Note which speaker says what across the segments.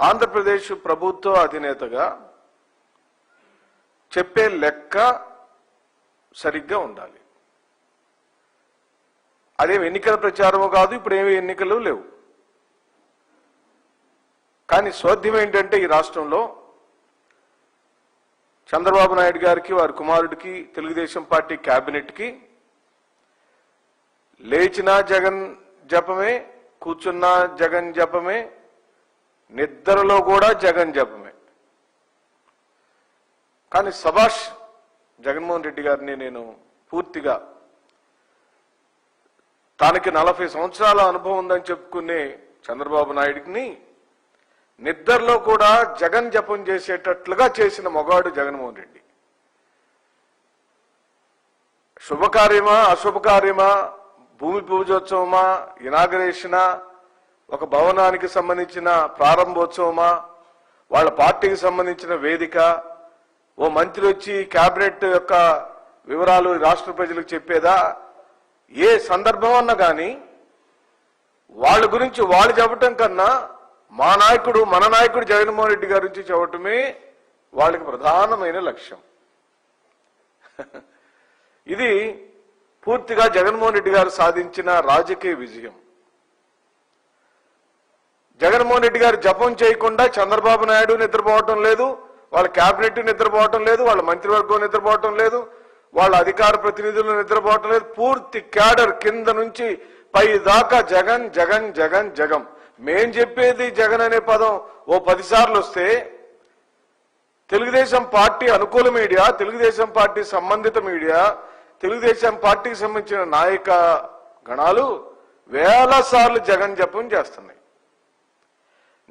Speaker 1: ఆంధ్రప్రదేశ్ ప్రభుత్వ అధినేతగా చెప్పే లెక్క సరిగ్గా ఉండాలి. అదేం ఎన్నికల ప్రచారమో కాదు, ఇప్పుడు ఏమి ఎన్నికలు లేవు. కానీ స్వాధ్యం ఏంటంటే ఈ రాష్ట్రంలో చంద్రబాబు నాయుడు గారికి, వారి కుమారుడికి, తెలుగుదేశం పార్టీ క్యాబినెట్కి లేచినా జగన్ జపమే, కూర్చున్నా జగన్ జపమే, నిద్రలో కూడా జగన్ జపమే. కానీ సభాష్ జగన్మోహన్ రెడ్డి గారిని నేను పూర్తిగా, తనకి 40 సంవత్సరాల అనుభవం ఉందని చెప్పుకునే చంద్రబాబు నాయుడిని నిద్రలో కూడా జగన్ జపం చేసేటట్లుగా చేసిన మొగాడు జగన్మోహన్ రెడ్డి. శుభకార్యమా అశుభకార్యమా, భూమి పూజోత్సవమా, ఇనాగరేషనా, ఒక భవనానికి సంబంధించిన ప్రారంభోత్సవమా, వాళ్ళ పార్టీకి సంబంధించిన వేదిక, ఓ మంత్రి వచ్చి కేబినెట్ యొక్క వివరాలు రాష్ట్ర ప్రజలకు చెప్పేదా, ఏ సందర్భం అన్నా కానీ వాళ్ళ గురించి వాళ్ళు చెప్పటం కన్నా మన నాయకుడు జగన్మోహన్ రెడ్డి గారి గురించి చెప్పటమే వాళ్ళకి ప్రధానమైన లక్ష్యం. ఇది పూర్తిగా జగన్మోహన్ రెడ్డి గారు సాధించిన రాజకీయ విజయం. జగన్మోహన్ రెడ్డి గారు జపం చేయకుండా చంద్రబాబు నాయుడు నిద్రపోవటం లేదు, వాళ్ళ కేబినెట్ నిద్రపోవటం లేదు, వాళ్ళ మంత్రివర్గం నిద్రపోవటం లేదు, వాళ్ళ అధికార ప్రతినిధులు నిద్రపోవటం లేదు. పూర్తి క్యాడర్ కింద నుంచి పై దాకా జగన్ జగన్ జగన్ జగన్. మేం చెప్పేది జగన్ అనే పదం ఓ 10 సార్లు వస్తే తెలుగుదేశం పార్టీ అనుకూల మీడియా, తెలుగుదేశం పార్టీ సంబంధిత మీడియా, తెలుగుదేశం పార్టీకి సంబంధించిన నాయక గణాలు వేల సార్లు జగన్ జపం చేస్తున్నాయి.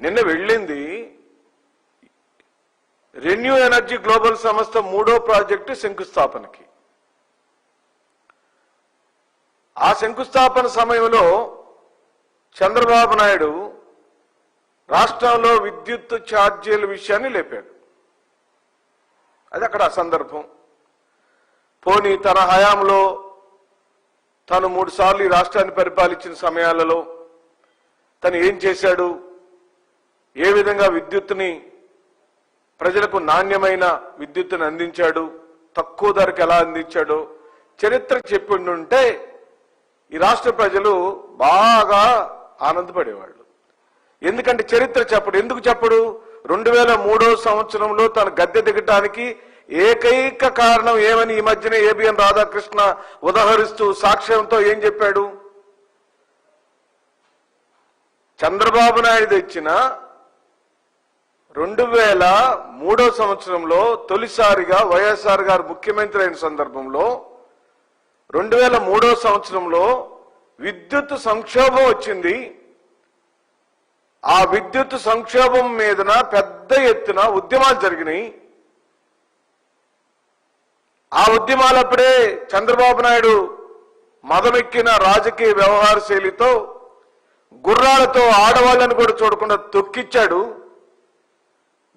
Speaker 1: నిన్న వెళ్ళింది రెన్యూ ఎనర్జీ గ్లోబల్ సంస్థ 3వ ప్రాజెక్టు శంకుస్థాపనకి. ఆ శంకుస్థాపన సమయంలో చంద్రబాబు నాయుడు రాష్ట్రంలో విద్యుత్ ఛార్జీల విషయాన్ని లేపాడు. అది అక్కడ అసందర్భం. పోనీ తన హయాంలో తను 3 సార్లు ఈ రాష్ట్రాన్ని పరిపాలించిన సమయాలలో తను ఏం చేశాడు, ఏ విధంగా విద్యుత్తుని, ప్రజలకు నాణ్యమైన విద్యుత్తుని అందించాడు, తక్కువ ధరకు ఎలా అందించాడో చరిత్ర చెప్పిండుంటే ఈ రాష్ట్ర ప్రజలు బాగా ఆనందపడేవాళ్ళు. ఎందుకంటే చరిత్ర చెప్పడు. ఎందుకు చెప్పడు? 2003వ సంవత్సరంలో తన గద్దె దిగటానికి ఏకైక కారణం ఏమని ఈ మధ్యనే ఏబిఎన్ రాధాకృష్ణ ఉదహరిస్తూ సాక్ష్యంతో ఏం చెప్పాడు? చంద్రబాబు నాయుడు తెచ్చిన 2003వ సంవత్సరంలో తొలిసారిగా వైఎస్ఆర్ గారు ముఖ్యమంత్రి అయిన సందర్భంలో 2003వ సంవత్సరంలో విద్యుత్ సంక్షోభం వచ్చింది. ఆ విద్యుత్ సంక్షోభం మీదన పెద్ద ఎత్తున ఉద్యమాలు జరిగినాయి. ఆ ఉద్యమాలప్పుడే చంద్రబాబు నాయుడు మదమెక్కిన రాజకీయ వ్యవహార శైలితో గుర్రాలతో ఆడవాళ్ళని కూడా చూడకుండా తొక్కిచ్చాడు,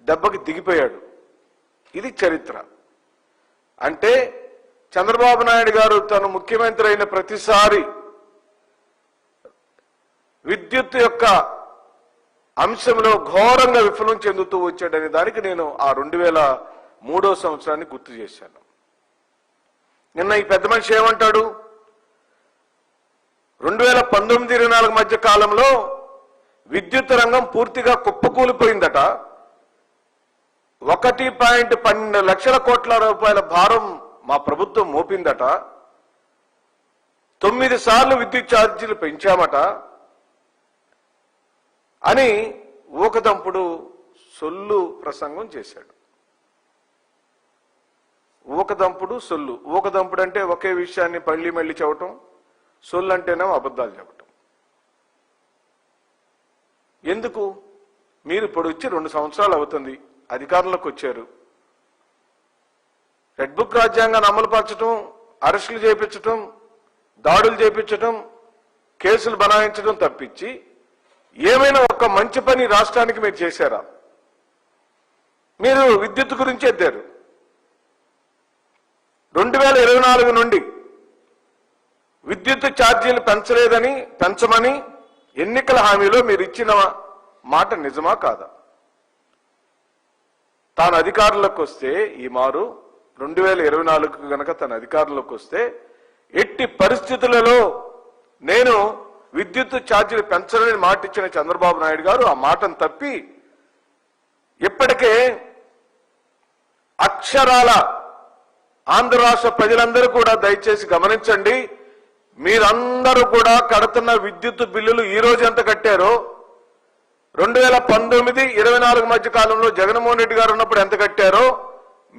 Speaker 1: దెబ్బకి దిగిపోయాడు. ఇది చరిత్ర. అంటే చంద్రబాబు నాయుడు గారు తను ముఖ్యమంత్రి అయిన ప్రతిసారి విద్యుత్ యొక్క అంశంలో ఘోరంగా విఫలం చెందుతూ వచ్చాడనే దానికి నేను ఆ 2003వ సంవత్సరాన్ని గుర్తు చేశాను. నిన్న ఈ పెద్ద మనిషి ఏమంటాడు? 2019-24 మధ్య కాలంలో విద్యుత్ రంగం పూర్తిగా కుప్పకూలిపోయిందట. 1.12 లక్షల కోట్ల రూపాయల భారం మా ప్రభుత్వం మోపిందట. 9 సార్లు విద్యుత్ ఛార్జీలు పెంచామట అని ఊకదంపుడు సొల్లు ప్రసంగం చేశాడు. ఊకదంపుడు సొల్లు. ఊకదంపుడు అంటే ఒకే విషయాన్ని మళ్ళీ చెప్పటం, సొల్లు అంటేనేమో అబద్ధాలు చెప్పటం. ఎందుకు? మీరు ఇప్పుడు వచ్చి 2 సంవత్సరాలు అవుతుంది, అధికారంలోకి వచ్చారు. రెడ్ బుక్ రాజ్యాంగాన్ని అమలుపరచడం, అరెస్టులు చేయించడం, దాడులు చేయించడం, కేసులు బనాయించడం తప్పించి ఏమైనా ఒక మంచి పని రాష్ట్రానికి మీరు చేశారా? మీరు విద్యుత్ గురించి ఎద్దారు. 2024 నుండి విద్యుత్ ఛార్జీలు పెంచమని ఎన్నికల హామీలో మీరు ఇచ్చిన మాట నిజమా కాదా? తాను అధికారంలోకి వస్తే ఈ మారు 2024 గనక తన అధికారంలోకి వస్తే ఎట్టి పరిస్థితులలో నేను విద్యుత్ ఛార్జీలు పెంచడానికి మాట ఇచ్చిన చంద్రబాబు నాయుడు గారు ఆ మాటను తప్పి ఇప్పటికే అక్షరాల ఆంధ్ర రాష్ట్ర ప్రజలందరూ కూడా దయచేసి గమనించండి. మీరందరూ కూడా కడుతున్న విద్యుత్ బిల్లులు ఈ రోజు ఎంత కట్టారో 2019-24 మధ్య కాలంలో జగన్మోహన్ రెడ్డి గారు ఉన్నప్పుడు ఎంత కట్టారో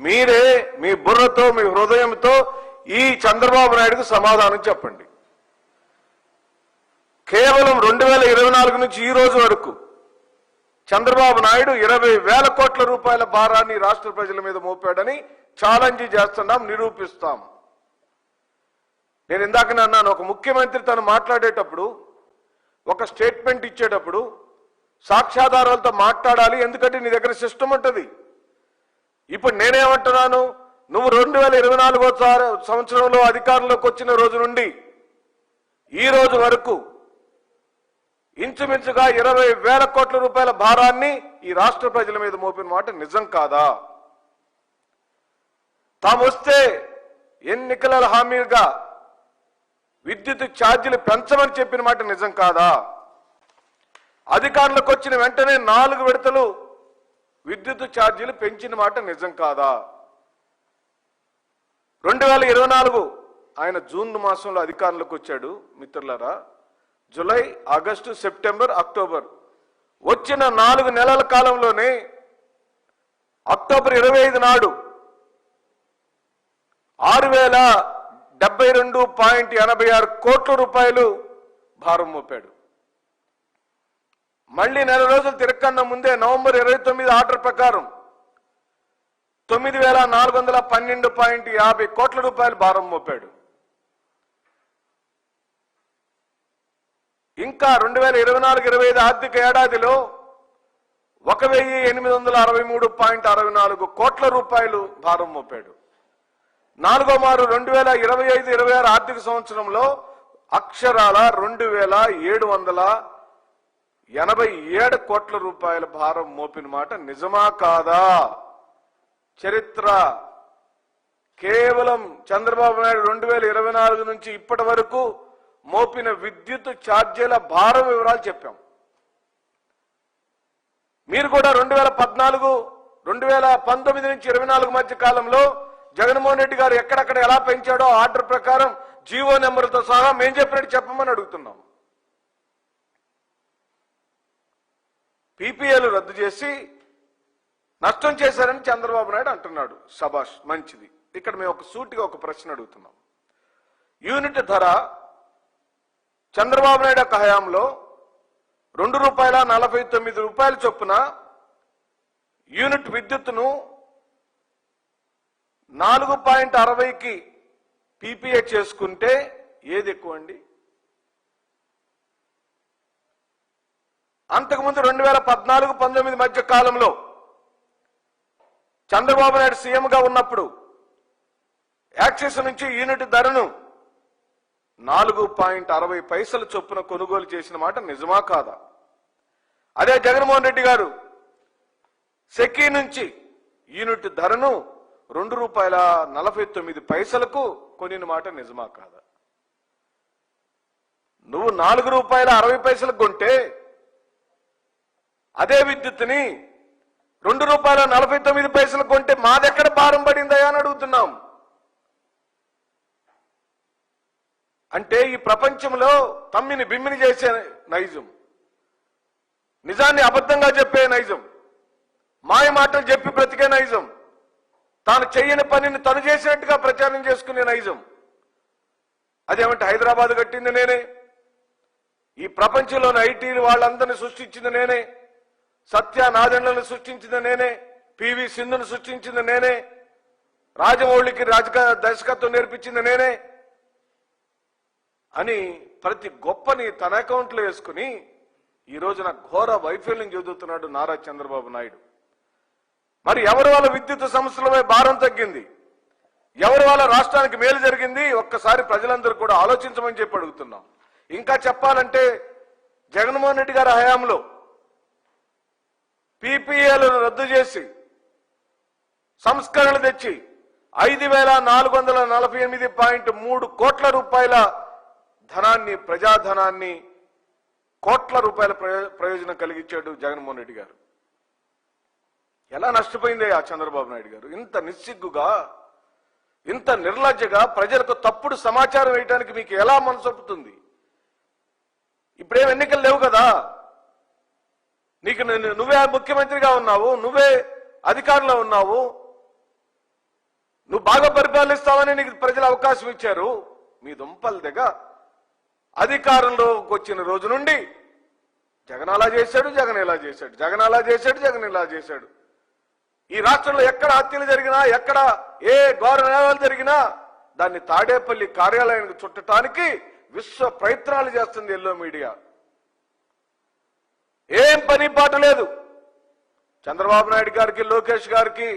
Speaker 1: మీరే మీ బుర్రతో మీ హృదయంతో ఈ చంద్రబాబు నాయుడుకు సమాధానం చెప్పండి. కేవలం 2024 నుంచి ఈ రోజు వరకు చంద్రబాబు నాయుడు 20,000 కోట్ల రూపాయల భారాన్ని రాష్ట్ర ప్రజల మీద మోపాడని ఛాలెంజ్ చేస్తున్నాం, నిరూపిస్తాం. నేను ఇందాకనే అన్నాను, ఒక ముఖ్యమంత్రి తను మాట్లాడేటప్పుడు ఒక స్టేట్మెంట్ ఇచ్చేటప్పుడు సాక్ష్యాధారాలతో మాట్లాడాలి. ఎందుకంటే నీ దగ్గర సిస్టమ్ ఉంటుంది. ఇప్పుడు నేనేమంటున్నాను, నువ్వు 2024 సంవత్సరంలో అధికారంలోకి వచ్చిన రోజు నుండి ఈ రోజు వరకు ఇంచుమించుగా 20,000 కోట్ల రూపాయల భారాన్ని ఈ రాష్ట్ర ప్రజల మీద మోపిన మాట నిజం కాదా? తాము వస్తే ఎన్నికల హామీగా విద్యుత్ ఛార్జీలు పెంచమని చెప్పిన మాట నిజం కాదా? అధికారంలోకి వచ్చిన వెంటనే 4 విడతలు విద్యుత్ ఛార్జీలు పెంచిన మాట నిజం కాదా? 2024 ఆయన జూన్ మాసంలో అధికారంలోకి వచ్చాడు మిత్రులారా. జూలై, ఆగస్టు, సెప్టెంబర్, అక్టోబర్ వచ్చిన 4 నెలల కాలంలోనే అక్టోబర్ 25 నాడు 6,072.86 కోట్ల రూపాయలు భారం మోపాడు. మళ్ళీ నెల రోజులు తిరగకన్నా ముందే నవంబర్ 29 ఆర్డర్ ప్రకారం 9,412.50 కోట్ల రూపాయలు భారం మోపాడు. ఇంకా 2024-25 ఆర్థిక ఏడాదిలో 1,863.64 కోట్ల రూపాయలు భారం మోపాడు. 4వ మారు 2025-26 ఆర్థిక సంవత్సరంలో అక్షరాల 2,787 కోట్ల రూపాయల భారం మోపిన మాట నిజమా కాదా? చరిత్ర కేవలం చంద్రబాబు నాయుడు 2024 నుంచి ఇప్పటి వరకు మోపిన విద్యుత్ ఛార్జీల భారం వివరాలు చెప్పాం. మీరు కూడా 2019 నుంచి 24 మధ్య కాలంలో జగన్మోహన్ రెడ్డి గారు ఎక్కడెక్కడ ఎలా పెంచాడో ఆర్డర్ ప్రకారం జీవో నెంబర్లతో సహా మేం చెప్పినట్టు చెప్పమని అడుగుతున్నాం. పీపీఏలు రద్దు చేసి నష్టం చేశారని చంద్రబాబు నాయుడు అంటున్నాడు. శభాష్, మంచిది. ఇక్కడ మేము సూటిగా ఒక ప్రశ్న అడుగుతున్నాం. యూనిట్ ధర చంద్రబాబు నాయుడు యొక్క హయాంలో ₹2.49 చొప్పున యూనిట్ విద్యుత్తును 4.60కి పీపీఏ చేసుకుంటే ఏది ఎక్కువ అండి? అంతకుముందు 2014-19 మధ్య కాలంలో చంద్రబాబు నాయుడు సీఎంగా ఉన్నప్పుడు యాక్సిస్ నుంచి యూనిట్ ధరను 4.60 చొప్పున కొనుగోలు చేసిన మాట నిజమా కాదా? అదే జగన్మోహన్ రెడ్డి గారు సెకీ నుంచి యూనిట్ ధరను ₹2.49 కొనిన మాట నిజమా కాదా? నువ్వు ₹4.60 కొంటే అదే విద్యుత్తుని ₹2.49 కొంటే మాదెక్కడ భారం పడిందయా అని అడుగుతున్నాం. అంటే ఈ ప్రపంచంలో తమ్మిని బిమ్మిని చేసే నైజం, నిజాన్ని అబద్ధంగా చెప్పే నైజం, మాయ మాటలు చెప్పి బ్రతికే నైజం, తాను చెయ్యని పనిని తను చేసినట్టుగా ప్రచారం చేసుకునే నైజం. అదేమంటే హైదరాబాద్ కట్టింది నేనే, ఈ ప్రపంచంలోని ఐటీలు వాళ్ళందరినీ సృష్టించింది నేనే, సత్య నాదెండ్లను సృష్టించింది నేనే, పివి సింధును సృష్టించింది నేనే, రాజమౌళికి దర్శకత్వం నేర్పించింది నేనే అని ప్రతి గొప్పని తన అకౌంట్లో వేసుకుని ఈ రోజున ఘోర వైఫల్యం చెందుతున్నాడు నారా చంద్రబాబు నాయుడు. మరి ఎవరి వల్ల విద్యుత్ సంస్థలపై భారం తగ్గింది, ఎవరి వల్ల రాష్ట్రానికి మేలు జరిగింది, ఒక్కసారి ప్రజలందరూ కూడా ఆలోచించమని చెప్పి అడుగుతున్నాం. ఇంకా చెప్పాలంటే జగన్మోహన్ రెడ్డి గారి హయాంలో పీపీఏలను రద్దు చేసి సంస్కరణలు తెచ్చి 5,448.3 కోట్ల రూపాయల ధనాన్ని, ప్రజాధనాన్ని, కోట్ల రూపాయల ప్రయోజనం కలిగించాడు జగన్మోహన్ రెడ్డి గారు. ఎలా నష్టపోయింది ఆ చంద్రబాబు నాయుడు గారు? ఇంత నిస్సిగ్గుగా, ఇంత నిర్లజ్జగా ప్రజలకు తప్పుడు సమాచారం వేయడానికి మీకు ఎలా మనసొప్పుతుంది? ఇప్పుడేం ఎన్నికలు లేవు కదా, నీకు నువ్వే ముఖ్యమంత్రిగా ఉన్నావు, నువ్వే అధికారంలో ఉన్నావు, నువ్వు బాగా పరిపాలిస్తావని నీకు ప్రజలు అవకాశం ఇచ్చారు. మీ దుంపల దగ్గర అధికారంలోకి వచ్చిన రోజు నుండి జగన్ అలా చేశాడు, జగన్ ఇలా చేశాడు, జగన్ అలా చేశాడు, జగన్ ఇలా చేశాడు. ఈ రాష్ట్రంలో ఎక్కడ హత్యలు జరిగినా, ఎక్కడ ఏ ఘోర నేరాలు జరిగినా దాన్ని తాడేపల్లి కార్యాలయానికి చుట్టడానికి విశ్వ ప్రయత్నాలు చేస్తుంది ఎల్లో మీడియా. ఏం పని పాట లేదు. చంద్రబాబు నాయుడు గారికి, లోకేష్ గారికి,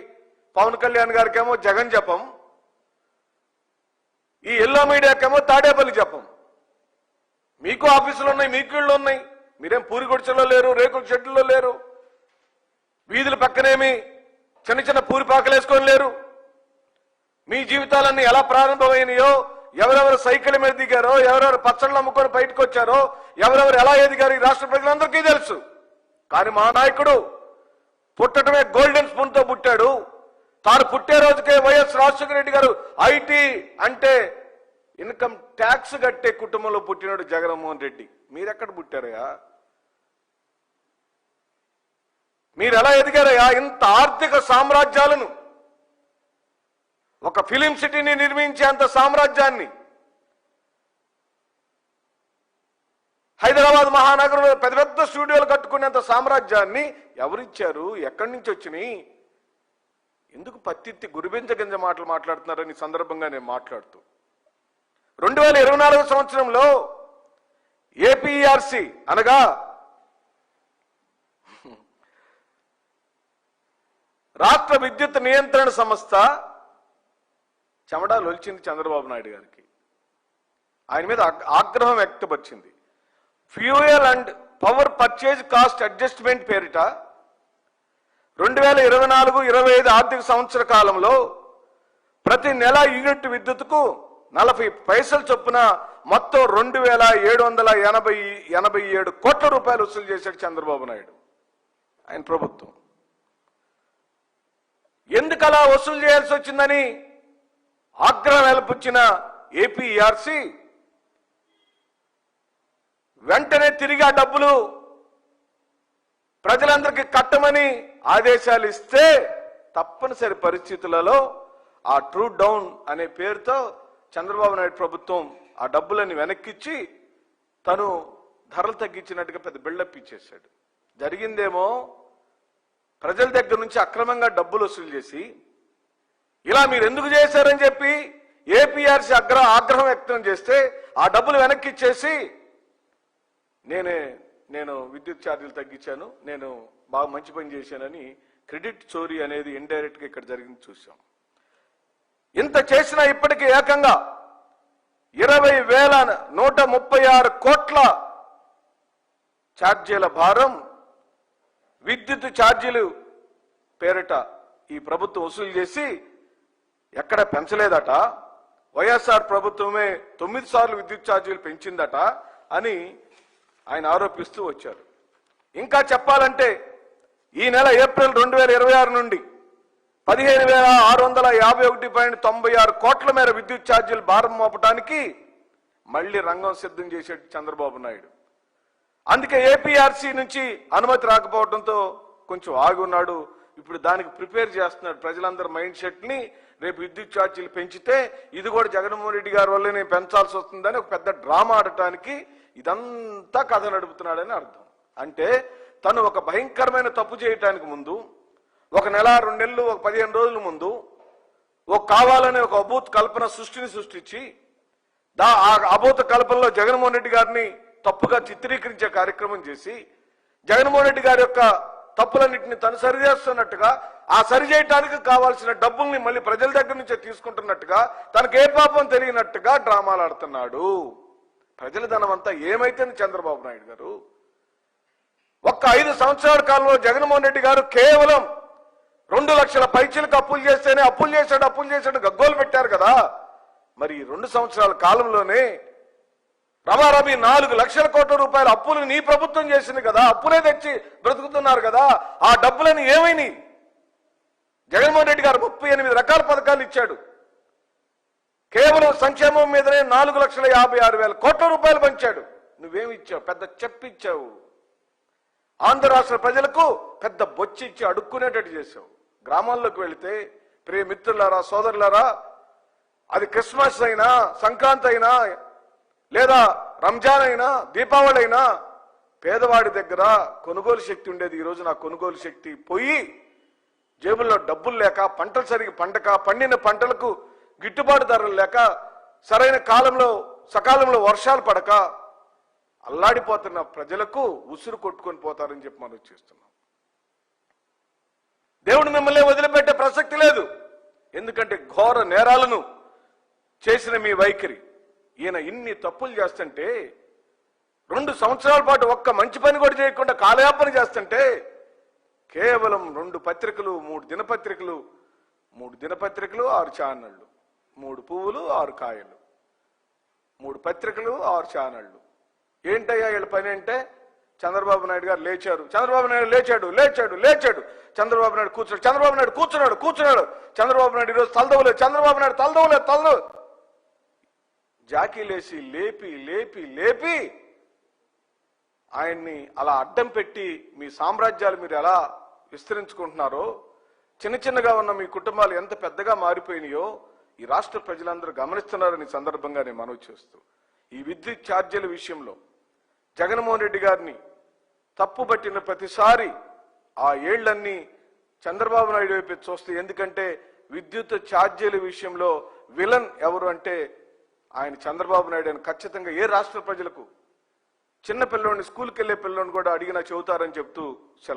Speaker 1: పవన్ కళ్యాణ్ గారికి ఏమో జగన్ జపం, ఈ ఎల్లో మీడియాకేమో తాడేపల్లి జపం. మీకు ఆఫీసులు ఉన్నాయి, మీకు ఇళ్ళు ఉన్నాయి, మీరేం పూరి గుడిసెల్లో లేరు, రేకుల షెడ్లలో లేరు, వీధుల పక్కనేమి చిన్న చిన్న పూరిపాకలు వేసుకొని లేరు. మీ జీవితాలన్నీ ఎలా ప్రారంభమైనాయో, ఎవరెవరు సైకిల్ మీద దిగారో, ఎవరెవరు పచ్చళ్ళు అమ్ముకొని బయటకు వచ్చారో, ఎవరెవరు ఎలా ఎదిగారు ఈ రాష్ట్ర ప్రజలందరికీ తెలుసు. కానీ మా నాయకుడు పుట్టడమే గోల్డెన్ స్పూన్ తో పుట్టాడు. తాను పుట్టే రోజుకే వైఎస్ రాజశేఖర రెడ్డి గారు ఐటీ అంటే ఇన్కమ్ ట్యాక్స్ కట్టే కుటుంబంలో పుట్టినాడు జగన్మోహన్ రెడ్డి. మీరెక్కడ పుట్టారయ్యా? మీరు ఎలా ఎదిగారయ్యా? ఇంత ఆర్థిక సామ్రాజ్యాలను, ఒక ఫిలిం సిటీని నిర్మించేంత సామ్రాజ్యాన్ని, హైదరాబాద్ మహానగరంలో పెద్ద పెద్ద స్టూడియోలు కట్టుకునేంత సామ్రాజ్యాన్ని ఎవరిచ్చారు? ఎక్కడి నుంచి వచ్చినాయి? ఎందుకు పత్తిత్తి గురిబెంజ గింజ మాటలు మాట్లాడుతున్నారని సందర్భంగా నేను మాట్లాడుతూ, 2024 సంవత్సరంలో ఏపీఆర్సీ అనగా రాష్ట్ర విద్యుత్ నియంత్రణ సంస్థ చెమడా లొలిచింది చంద్రబాబు నాయుడు గారికి. ఆయన మీద ఆగ్రహం వ్యక్తపరిచింది. Fuel and power purchase cost adjustment పేరిట 2024-25 ఆర్థిక సంవత్సర కాలంలో ప్రతి నెల యూనిట్ విద్యుత్తుకు 40 పైసలు చొప్పున మొత్తం 2,787 కోట్ల రూపాయలు వసూలు చేశాడు చంద్రబాబు నాయుడు ఆయన ప్రభుత్వం. ఎందుకు అలా వసూలు చేయాల్సి వచ్చిందని ఆగ్రహం వెలుపుచ్చిన ఏపీఆర్సీ వెంటనే తిరిగి ఆ డబ్బులు ప్రజలందరికీ కట్టమని ఆదేశాలు ఇస్తే తప్పనిసరి పరిస్థితులలో ఆ ట్రూ డౌన్ అనే పేరుతో చంద్రబాబు నాయుడు ప్రభుత్వం ఆ డబ్బులని వెనక్కిచ్చి తను ధరలు తగ్గించినట్టుగా పెద్ద బిల్డప్ ఇచ్చేశాడు. జరిగిందేమో ప్రజల దగ్గర నుంచి అక్రమంగా డబ్బులు వసూలు చేసి ఇలా మీరు ఎందుకు చేశారని చెప్పి ఏపీఆర్సీ ఆగ్రహం వ్యక్తం చేస్తే ఆ డబ్బులు వెనక్కి ఇచ్చేసి నేను విద్యుత్ ఛార్జీలు తగ్గించాను, నేను బాగా మంచి పని చేశానని క్రెడిట్ చోరీ అనేది ఇండైరెక్ట్ గా ఇక్కడ జరిగింది చూసాం. ఇంత చేసినా ఇప్పటికీ ఏకంగా 20,136 కోట్ల ఛార్జీల భారం విద్యుత్ ఛార్జీలు పేరిట ఈ ప్రభుత్వం వసూలు చేసి ఎక్కడ పెంచలేదట. వైఎస్ఆర్ ప్రభుత్వమే 9 సార్లు విద్యుత్ ఛార్జీలు పెంచిందట అని ఆయన ఆరోపిస్తూ వచ్చారు. ఇంకా చెప్పాలంటే ఈ నెల ఏప్రిల్ 2026 నుండి 15,651.96 కోట్ల మేర విద్యుత్ ఛార్జీలు భారం మోపడానికి మళ్లీ రంగం సిద్ధం చేశాడు చంద్రబాబు నాయుడు. అందుకే ఏపీఆర్సీ నుంచి అనుమతి రాకపోవడంతో కొంచెం ఆగి ఉన్నాడు. ఇప్పుడు దానికి ప్రిపేర్ చేస్తున్నాడు. ప్రజలందరి మైండ్ సెట్ ని రేపు విద్యుత్ ఛార్జీలు పెంచితే ఇది కూడా జగన్మోహన్ రెడ్డి గారి వల్లనే పెంచాల్సి వస్తుందని ఒక పెద్ద డ్రామా ఆడటానికి ఇదంతా కథ నడుపుతున్నాడని అర్థం. అంటే తను ఒక భయంకరమైన తప్పు చేయటానికి ముందు 1 నెల 2 నెలలు 15 రోజుల ముందు కావాలనే ఒక అభూత కల్పన సృష్టించి ఆ అభూత కల్పనలో జగన్మోహన్ రెడ్డి గారిని తప్పుగా చిత్రీకరించే కార్యక్రమం చేసి జగన్మోహన్ రెడ్డి గారి యొక్క తప్పులన్నింటినీ తను సరిచేస్తున్నట్టుగా ఆ సరిచేయటానికి కావాల్సిన డబ్బుల్ని మళ్ళీ ప్రజల దగ్గర నుంచే తీసుకుంటున్నట్టుగా తనకు ఏ పాపం తెలియనట్టుగా డ్రామాలు ఆడుతున్నాడు. ప్రజల ధనం అంతా ఏమైతే చంద్రబాబు నాయుడు గారు 5 సంవత్సరాల కాలంలో జగన్మోహన్ రెడ్డి గారు కేవలం 2 లక్షల పైచీలకు అప్పులు చేస్తేనే అప్పులు చేశాడు గగ్గోలు పెట్టారు కదా. మరి 2 సంవత్సరాల కాలంలోనే రమారమి 4 లక్షల కోట్ల రూపాయల అప్పులు నీ ప్రభుత్వం చేసింది కదా. అప్పులే తెచ్చి బ్రతుకుతున్నారు కదా. ఆ డబ్బులని ఏమైనాయి? జగన్మోహన్ రెడ్డి గారు 38 రకాల పథకాలు ఇచ్చాడు. కేవలం సంక్షేమం మీదనే 4,56,000 కోట్ల రూపాయలు పంచాడు. నువ్వేమి ఇచ్చావు? పెద్ద చెప్పిచ్చావు. ఆంధ్ర రాష్ట్ర ప్రజలకు పెద్ద బొచ్చి ఇచ్చి అడుక్కునేటట్టు చేశావు. గ్రామాల్లోకి వెళితే ప్రియ మిత్రులారా, సోదరులారా, అది క్రిస్మస్ అయినా, సంక్రాంతి అయినా, లేదా రంజాన్ అయినా, దీపావళి అయినా పేదవాడి దగ్గర కొనుగోలు శక్తి ఉండేది. ఈరోజు నా కొనుగోలు శక్తి పోయి జేబుల్లో డబ్బులు లేక, పంటలు సరిగి పండక, పండిన పంటలకు గిట్టుబాటు ధరలు లేక, సరైన కాలంలో సకాలంలో వర్షాలు పడక అల్లాడిపోతున్న ప్రజలకు ఉసురు కొట్టుకొని పోతారని చెప్పి మనం చేస్తున్నాం. దేవుడు మిమ్మల్ని వదిలిపెట్టే ప్రసక్తి లేదు. ఎందుకంటే ఘోర నేరాలను చేసిన మీ వైఖరి. ఈయన ఇన్ని తప్పులు చేస్తుంటే 2 సంవత్సరాల పాటు ఒక్క మంచి పని కూడా చేయకుండా కాలయాపన చేస్తుంటే కేవలం 2 పత్రికలు, 3 దినపత్రికలు, 6 ఛానళ్లు, 3 పువ్వులు 6 కాయలు, 3 పత్రికలు 6 ఛానళ్లు. ఏంటయ్యా వీళ్ళ పని అంటే చంద్రబాబు నాయుడు గారు లేచారు, చంద్రబాబు నాయుడు లేచాడు, చంద్రబాబు నాయుడు కూర్చున్నాడు, చంద్రబాబు నాయుడు ఈరోజు చంద్రబాబు నాయుడు తలదవలేదు. జాకీలేసి లేపి ఆయన్ని అలా అడ్డం పెట్టి మీ సామ్రాజ్యాలు మీరు ఎలా విస్తరించుకుంటున్నారో, చిన్నగా ఉన్న మీ కుటుంబాలు ఎంత పెద్దగా మారిపోయినాయో ఈ రాష్ట్ర ప్రజలందరూ గమనిస్తున్నారని సందర్భంగా నేను మనవి చేస్తూ, ఈ విద్యుత్ ఛార్జీల విషయంలో జగన్మోహన్ రెడ్డి గారిని తప్పుబట్టిన ప్రతిసారి ఆ ఏళ్లన్నీ చంద్రబాబు నాయుడు వైపు చూస్తే, ఎందుకంటే విద్యుత్ ఛార్జీల విషయంలో విలన్ ఎవరు అంటే ఆయన చంద్రబాబు నాయుడు అని ఖచ్చితంగా ఏ రాష్ట్ర ప్రజలకు, చిన్న పిల్లోని, స్కూల్కి వెళ్లే పిల్లోని కూడా అడిగినా చెబుతారని చెప్తూ